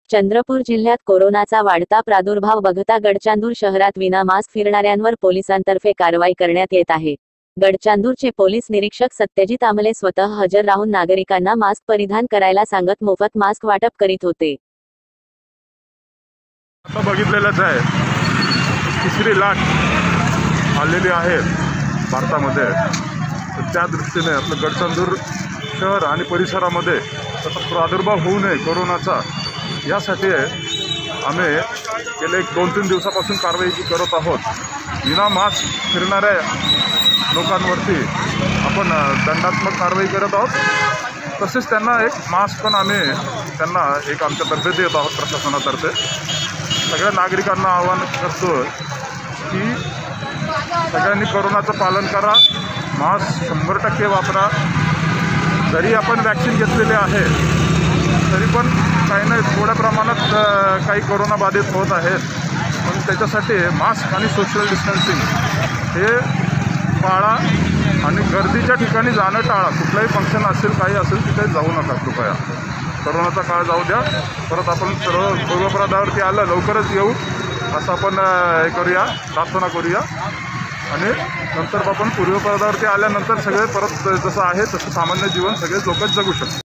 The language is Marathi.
चंद्रपूर जिल्ह्यात कोरोनाचा वाढता प्रादुर्भाव बघता गडचांदूर शहरात विना मास्क फिरणाऱ्यांवर पोलिसांतर्फे कारवाई करण्यात येत आहे। गडचांदूरचे पोलीस निरीक्षक सत्यजित आमले स्वतः हजर राहून नागरिकांना मास्क परिधान करायला सांगत मोफत मास्क वाटप करीत होते। आता बघितलेलंच आहे, तिसरी लाट आलेली आहे भारतामध्ये। तर त्या दृष्टीने आपलं गडचांदूर शहर आणि परिसरामध्ये त्याचा प्रादुर्भाव होऊ नये कोरोनाचा, यासाठी आम्ही गेले 2-3 दिवसापासून कारवाई करत आहोत। विना मास्क फिरणाऱ्या लोकांवरती आपण दंडात्मक कारवाई करत आहोत। तसेच त्यांना एक मास्क पण आम्ही त्यांना आमच्यातर्फे देत आहोत प्रशासनातर्फे। सगळ्या नागरिकांना आवाहन करतो की सगळ्यांनी कोरोनाचं पालन करा, मास्क 100% वापरा। जरी आपण वॅक्सिन घेतलेले आहे तरी पण काही नाही, थोड्या प्रमाणात काही कोरोना बाधित होत आहेत, पण त्याच्यासाठी मास्क आणि सोशल डिस्टन्सिंग हे पाळा आणि गर्दीच्या ठिकाणी जाणं टाळा। कुठलाही फंक्शन असेल, काही असेल, तिथे जाऊ नका कृपया। कोरोनाचा काळ जाऊ द्या, परत आपण सर्व पूर्वपदावरती आलं लवकरच येऊ असं आपण हे करूया, प्रार्थना करूया आणि नंतर आपण पूर्वपदावरती आल्यानंतर सगळे परत जसं आहे तसं सामान्य जीवन सगळे लोक जगू शकतात।